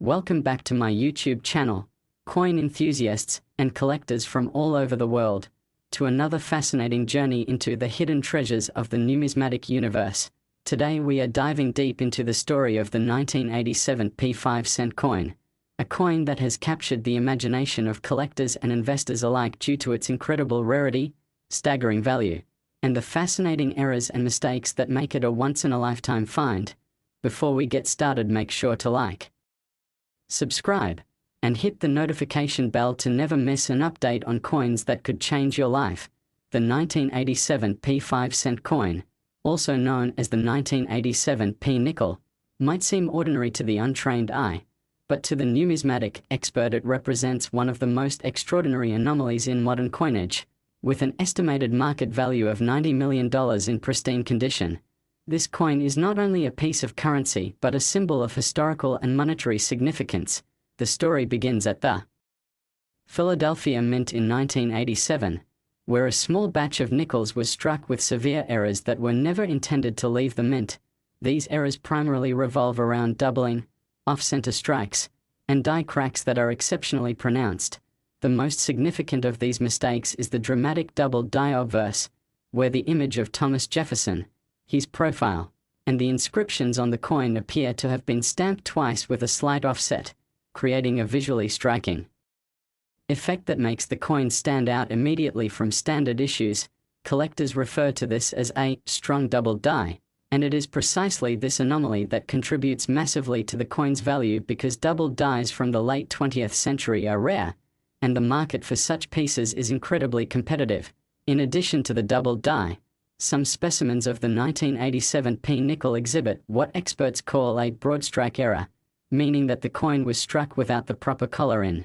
Welcome back to my YouTube channel, coin enthusiasts and collectors from all over the world, to another fascinating journey into the hidden treasures of the numismatic universe. Today we are diving deep into the story of the 1987 P5-cent coin, a coin that has captured the imagination of collectors and investors alike due to its incredible rarity, staggering value, and the fascinating errors and mistakes that make it a once-in-a-lifetime find. Before we get started, make sure to like, subscribe, and hit the notification bell to never miss an update on coins that could change your life. The 1987 P5-cent coin, also known as the 1987 P-nickel, might seem ordinary to the untrained eye, but to the numismatic expert it represents one of the most extraordinary anomalies in modern coinage. With an estimated market value of $90 million in pristine condition, this coin is not only a piece of currency but a symbol of historical and monetary significance. The story begins at the Philadelphia Mint in 1987, where a small batch of nickels was struck with severe errors that were never intended to leave the mint. These errors primarily revolve around doubling, off-center strikes, and die cracks that are exceptionally pronounced. The most significant of these mistakes is the dramatic double die obverse, where the image of Thomas Jefferson, his profile, and the inscriptions on the coin appear to have been stamped twice with a slight offset, creating a visually striking effect that makes the coin stand out immediately from standard issues. Collectors refer to this as a strong double die, and it is precisely this anomaly that contributes massively to the coin's value because double dies from the late 20th century are rare, and the market for such pieces is incredibly competitive. In addition to the double die, some specimens of the 1987 P-nickel exhibit what experts call a broadstrike error, meaning that the coin was struck without the proper collar in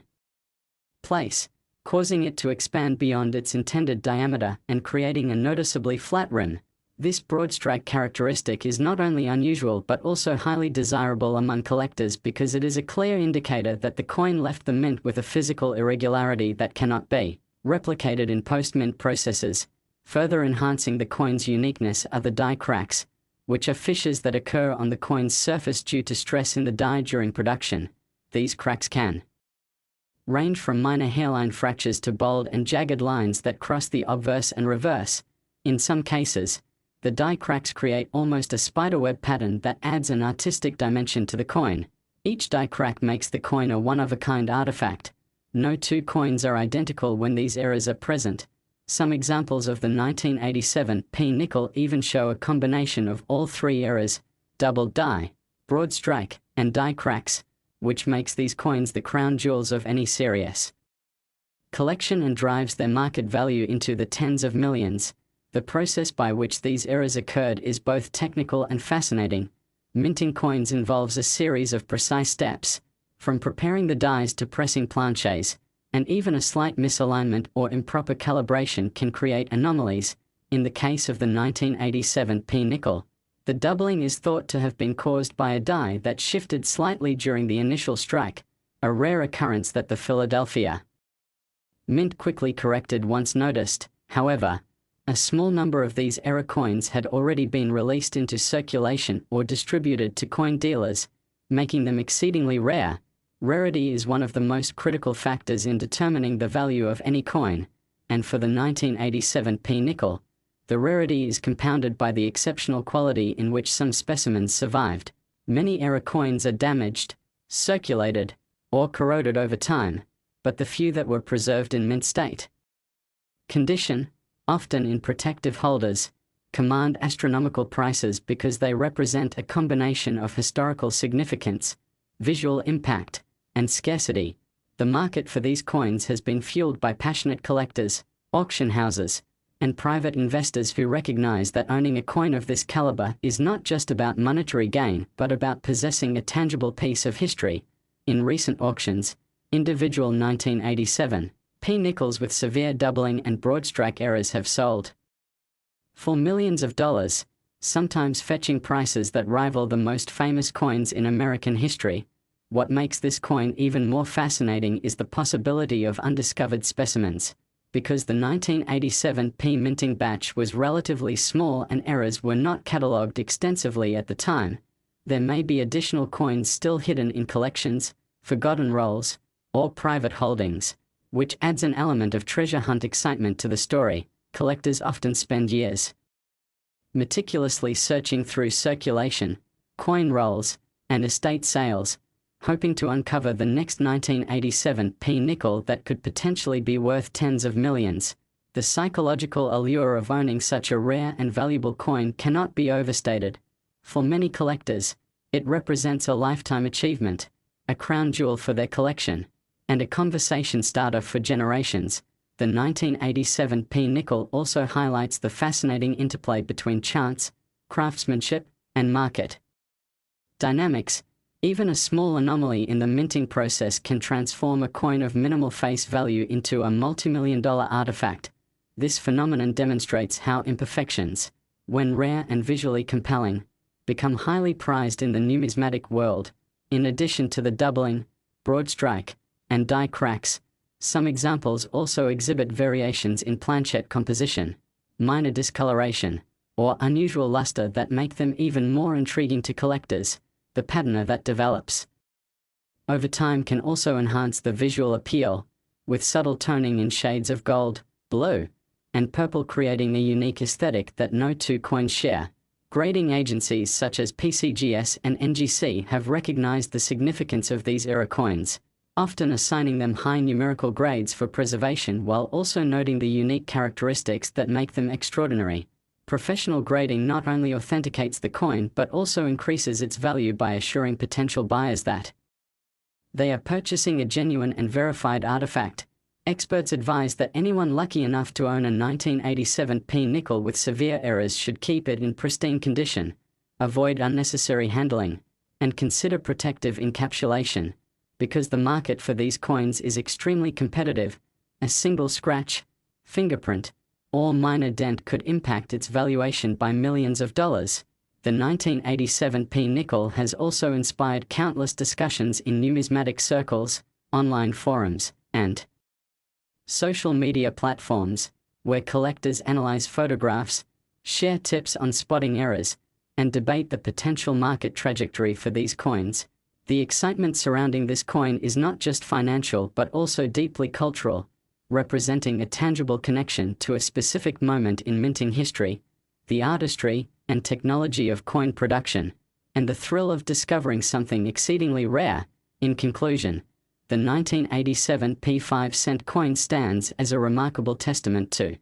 place, causing it to expand beyond its intended diameter and creating a noticeably flat rim. This broadstrike characteristic is not only unusual but also highly desirable among collectors because it is a clear indicator that the coin left the mint with a physical irregularity that cannot be replicated in post-mint processes. Further enhancing the coin's uniqueness are the die cracks, which are fissures that occur on the coin's surface due to stress in the die during production. These cracks can range from minor hairline fractures to bold and jagged lines that cross the obverse and reverse. In some cases, the die cracks create almost a spiderweb pattern that adds an artistic dimension to the coin. Each die crack makes the coin a one-of-a-kind artifact. No two coins are identical when these errors are present. Some examples of the 1987 P-nickel even show a combination of all three errors: double die, broad strike, and die cracks, which makes these coins the crown jewels of any serious collection and drives their market value into the tens of millions. The process by which these errors occurred is both technical and fascinating. Minting coins involves a series of precise steps, from preparing the dies to pressing planches, and even a slight misalignment or improper calibration can create anomalies. In the case of the 1987 P-nickel, the doubling is thought to have been caused by a die that shifted slightly during the initial strike, a rare occurrence that the Philadelphia Mint quickly corrected once noticed. However, a small number of these error coins had already been released into circulation or distributed to coin dealers, making them exceedingly rare. Rarity is one of the most critical factors in determining the value of any coin, and for the 1987 P-nickel, the rarity is compounded by the exceptional quality in which some specimens survived. Many error coins are damaged, circulated, or corroded over time, but the few that were preserved in mint state condition, often in protective holders, command astronomical prices because they represent a combination of historical significance, visual impact, and scarcity. The market for these coins has been fueled by passionate collectors, auction houses, and private investors who recognize that owning a coin of this caliber is not just about monetary gain but about possessing a tangible piece of history. In recent auctions, individual 1987 P-nickels with severe doubling and broadstrike errors have sold for millions of dollars, sometimes fetching prices that rival the most famous coins in American history. What makes this coin even more fascinating is the possibility of undiscovered specimens. Because the 1987 P minting batch was relatively small and errors were not catalogued extensively at the time, there may be additional coins still hidden in collections, forgotten roles, or private holdings, which adds an element of treasure hunt excitement to the story. Collectors often spend years meticulously searching through circulation, coin rolls, and estate sales, hoping to uncover the next 1987 nickel that could potentially be worth tens of millions. The psychological allure of owning such a rare and valuable coin cannot be overstated. For many collectors, it represents a lifetime achievement, a crown jewel for their collection, and a conversation starter for generations. The 1987 nickel also highlights the fascinating interplay between chance, craftsmanship, and market dynamics. Even a small anomaly in the minting process can transform a coin of minimal face value into a multi-million-dollar artifact. This phenomenon demonstrates how imperfections, when rare and visually compelling, become highly prized in the numismatic world. In addition to the doubling, broad strike, and die cracks, some examples also exhibit variations in planchet composition, minor discoloration, or unusual luster that make them even more intriguing to collectors. The patina that develops over time can also enhance the visual appeal, with subtle toning in shades of gold, blue, and purple creating a unique aesthetic that no two coins share. Grading agencies such as PCGS and NGC have recognized the significance of these era coins, often assigning them high numerical grades for preservation while also noting the unique characteristics that make them extraordinary. Professional grading not only authenticates the coin but also increases its value by assuring potential buyers that they are purchasing a genuine and verified artifact. Experts advise that anyone lucky enough to own a 1987 nickel with severe errors should keep it in pristine condition, avoid unnecessary handling, and consider protective encapsulation, because the market for these coins is extremely competitive. A single scratch, fingerprint, or minor dent could impact its valuation by millions of dollars. The 1987 nickel has also inspired countless discussions in numismatic circles, online forums, and social media platforms, where collectors analyze photographs, share tips on spotting errors, and debate the potential market trajectory for these coins. The excitement surrounding this coin is not just financial but also deeply cultural, representing a tangible connection to a specific moment in minting history, the artistry and technology of coin production, and the thrill of discovering something exceedingly rare. In conclusion, the 1987 5-cent coin stands as a remarkable testament to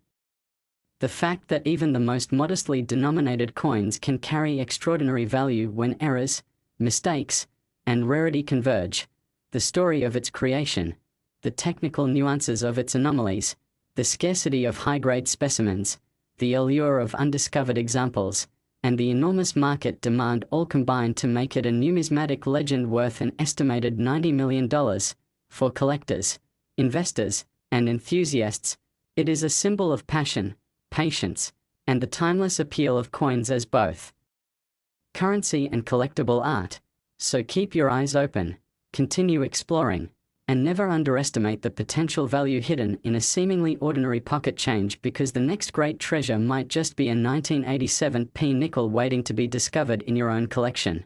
the fact that even the most modestly denominated coins can carry extraordinary value when errors, mistakes, and rarity converge. The story of its creation, the technical nuances of its anomalies, the scarcity of high-grade specimens, the allure of undiscovered examples, and the enormous market demand all combine to make it a numismatic legend worth an estimated $90 million. For collectors, investors, and enthusiasts, it is a symbol of passion, patience, and the timeless appeal of coins as both currency and collectible art. So keep your eyes open, continue exploring, and never underestimate the potential value hidden in a seemingly ordinary pocket change, because the next great treasure might just be a 1987 nickel waiting to be discovered in your own collection.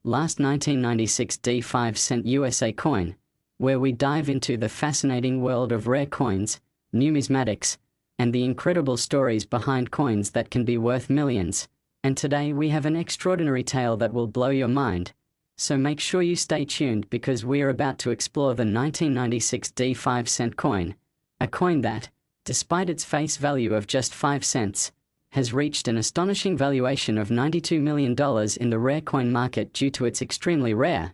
Last 1996 5-cent USA coin, where we dive into the fascinating world of rare coins, numismatics, and the incredible stories behind coins that can be worth millions. And today we have an extraordinary tale that will blow your mind. So make sure you stay tuned, because we are about to explore the 1996 5-cent coin, a coin that, despite its face value of just 5 cents, has reached an astonishing valuation of $92 million in the rare coin market due to its extremely rare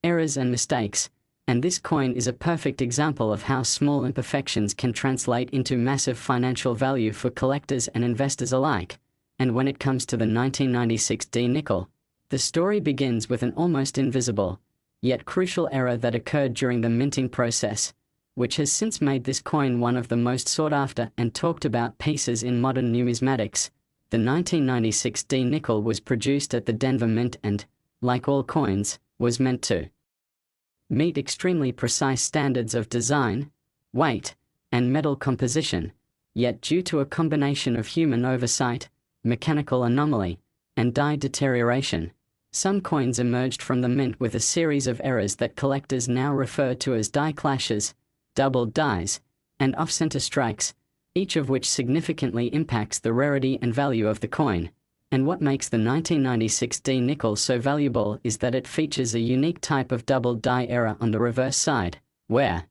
errors and mistakes. And this coin is a perfect example of how small imperfections can translate into massive financial value for collectors and investors alike. And when it comes to the 1996 nickel, the story begins with an almost invisible, yet crucial error that occurred during the minting process, which has since made this coin one of the most sought-after and talked-about pieces in modern numismatics. The 1996 nickel was produced at the Denver Mint and, like all coins, was meant to meet extremely precise standards of design, weight, and metal composition, yet due to a combination of human oversight, mechanical anomaly, and die deterioration, Some coins emerged from the mint with a series of errors that collectors now refer to as die clashes, doubled dies, and off-center strikes, each of which significantly impacts the rarity and value of the coin. And what makes the 1996 D nickel so valuable is that it features a unique type of doubled die error on the reverse side, where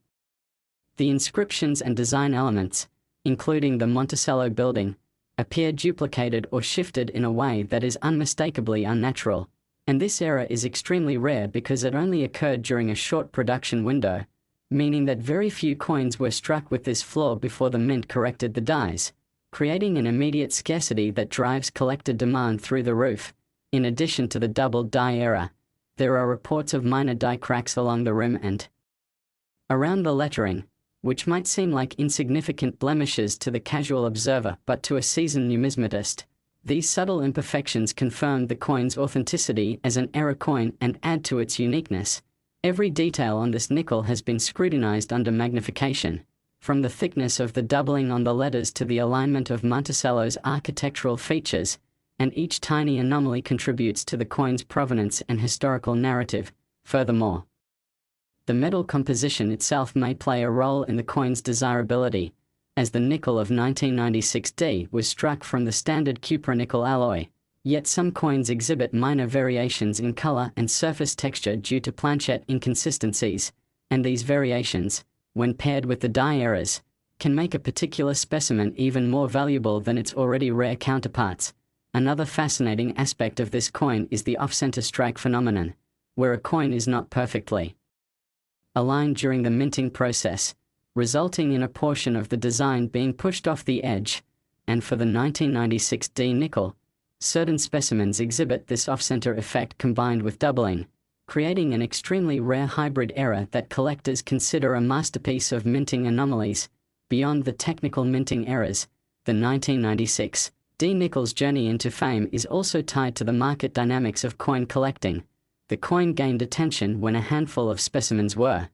the inscriptions and design elements, including the Monticello building, appear duplicated or shifted in a way that is unmistakably unnatural. And this error is extremely rare because it only occurred during a short production window, meaning that very few coins were struck with this flaw before the mint corrected the dies, creating an immediate scarcity that drives collector demand through the roof. In addition to the doubled die error, there are reports of minor die cracks along the rim and around the lettering, which might seem like insignificant blemishes to the casual observer, but to a seasoned numismatist, these subtle imperfections confirm the coin's authenticity as an error coin and add to its uniqueness. Every detail on this nickel has been scrutinized under magnification, from the thickness of the doubling on the letters to the alignment of Monticello's architectural features, and each tiny anomaly contributes to the coin's provenance and historical narrative. Furthermore, the metal composition itself may play a role in the coin's desirability, as the nickel of 1996D was struck from the standard cupronickel alloy. Yet some coins exhibit minor variations in color and surface texture due to planchet inconsistencies, and these variations, when paired with the die errors, can make a particular specimen even more valuable than its already rare counterparts. Another fascinating aspect of this coin is the off-center strike phenomenon, where a coin is not perfectly aligned during the minting process, resulting in a portion of the design being pushed off the edge. And for the 1996 D nickel, certain specimens exhibit this off-center effect combined with doubling, creating an extremely rare hybrid error that collectors consider a masterpiece of minting anomalies. Beyond the technical minting errors, the 1996 D nickel's journey into fame is also tied to the market dynamics of coin collecting. The coin gained attention when a handful of specimens were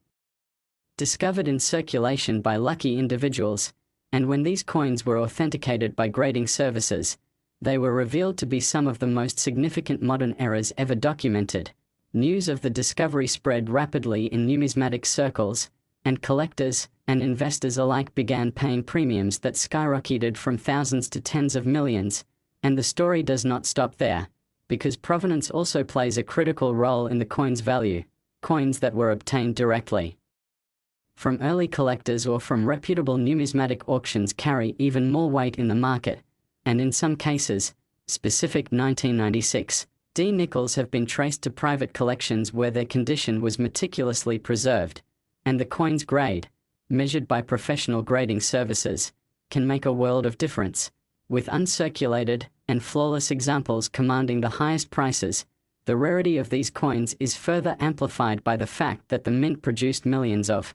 discovered in circulation by lucky individuals, and when these coins were authenticated by grading services, they were revealed to be some of the most significant modern errors ever documented. News of the discovery spread rapidly in numismatic circles, and collectors and investors alike began paying premiums that skyrocketed from thousands to tens of millions. And the story does not stop there, because provenance also plays a critical role in the coin's value. Coins that were obtained directly from early collectors or from reputable numismatic auctions carry even more weight in the market, and in some cases, specific 1996 D nickels have been traced to private collections where their condition was meticulously preserved, and the coin's grade, measured by professional grading services, can make a world of difference. With uncirculated and flawless examples commanding the highest prices, the rarity of these coins is further amplified by the fact that the mint produced millions of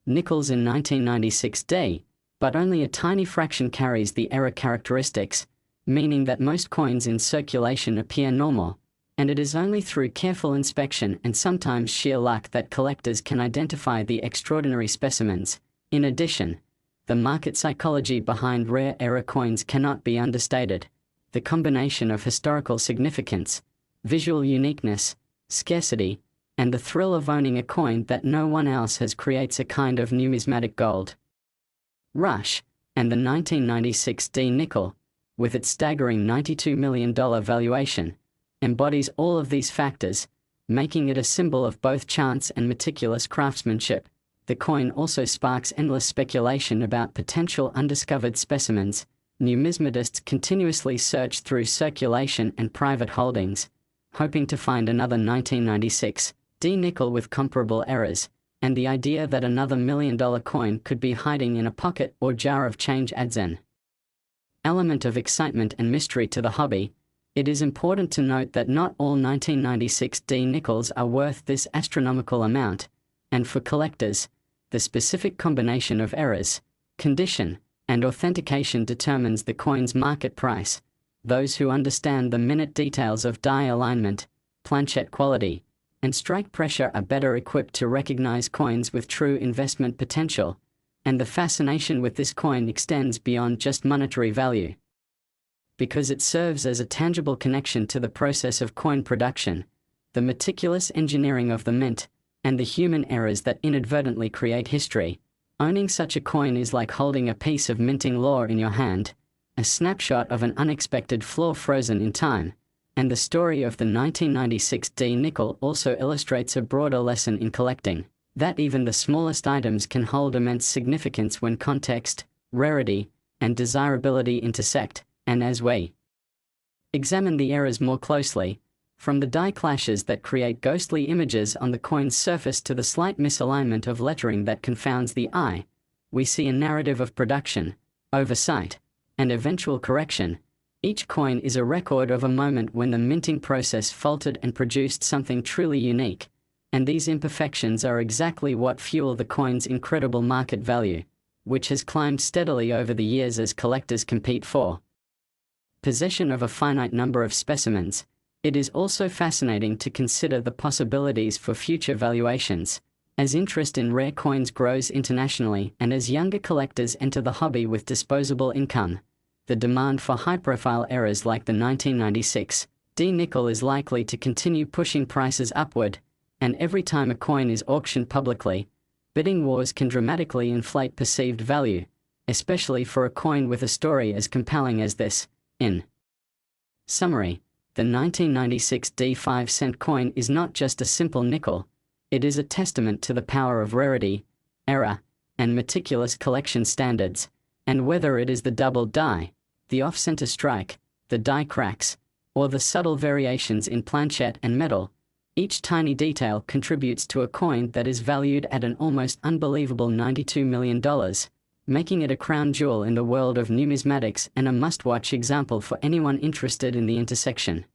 nickels in 1996 D, but only a tiny fraction carries the error characteristics, meaning that most coins in circulation appear normal, and it is only through careful inspection and sometimes sheer luck that collectors can identify the extraordinary specimens. In addition, the market psychology behind rare error coins cannot be understated. The combination of historical significance, visual uniqueness, scarcity, and the thrill of owning a coin that no one else has creates a kind of numismatic gold rush. And the 1996 D nickel, with its staggering $92 million valuation, embodies all of these factors, making it a symbol of both chance and meticulous craftsmanship. The coin also sparks endless speculation about potential undiscovered specimens. Numismatists continuously search through circulation and private holdings, hoping to find another 1996 D nickel with comparable errors, and the idea that another $1 million coin could be hiding in a pocket or jar of change adds an element of excitement and mystery to the hobby. It is important to note that not all 1996 D nickels are worth this astronomical amount, and for collectors, the specific combination of errors, condition, and authentication determines the coin's market price. Those who understand the minute details of die alignment, planchet quality, and strike pressure are better equipped to recognize coins with true investment potential, and the fascination with this coin extends beyond just monetary value. because it serves as a tangible connection to the process of coin production, the meticulous engineering of the mint, and the human errors that inadvertently create history. Owning such a coin is like holding a piece of minting lore in your hand, a snapshot of an unexpected flaw frozen in time. And the story of the 1996 D nickel also illustrates a broader lesson in collecting, that even the smallest items can hold immense significance when context, rarity, and desirability intersect. And as we examine the errors more closely, from the die clashes that create ghostly images on the coin's surface to the slight misalignment of lettering that confounds the eye, we see a narrative of production, oversight, and eventual correction. Each coin is a record of a moment when the minting process faltered and produced something truly unique, and these imperfections are exactly what fuel the coin's incredible market value, which has climbed steadily over the years as collectors compete for possession of a finite number of specimens. It is also fascinating to consider the possibilities for future valuations. As interest in rare coins grows internationally and as younger collectors enter the hobby with disposable income, the demand for high-profile errors like the 1996 D nickel is likely to continue pushing prices upward, and every time a coin is auctioned publicly, bidding wars can dramatically inflate perceived value, especially for a coin with a story as compelling as this. In summary, the 1996 D 5-cent coin is not just a simple nickel, it is a testament to the power of rarity, error, and meticulous collection standards. And whether it is the double die, the off-center strike, the die cracks, or the subtle variations in planchet and metal, each tiny detail contributes to a coin that is valued at an almost unbelievable $92 million, making it a crown jewel in the world of numismatics and a must-watch example for anyone interested in the intersection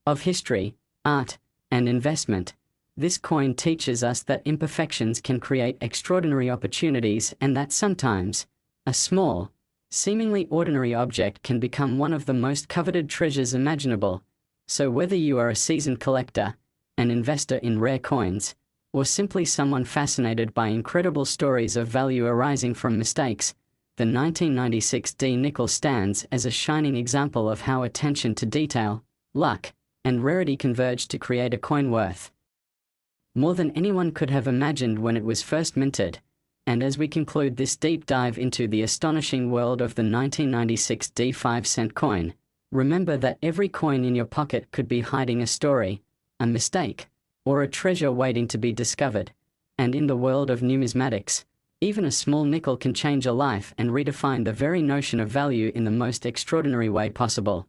of history, art, and investment. This coin teaches us that imperfections can create extraordinary opportunities and that sometimes a small, seemingly ordinary object can become one of the most coveted treasures imaginable. So whether you are a seasoned collector, an investor in rare coins, or simply someone fascinated by incredible stories of value arising from mistakes, the 1996 D nickel stands as a shining example of how attention to detail, luck, and rarity converge to create a coin worth more than anyone could have imagined when it was first minted. And as we conclude this deep dive into the astonishing world of the 1996 D 5-cent coin, remember that every coin in your pocket could be hiding a story, a mistake, or a treasure waiting to be discovered. And in the world of numismatics, even a small nickel can change a life and redefine the very notion of value in the most extraordinary way possible.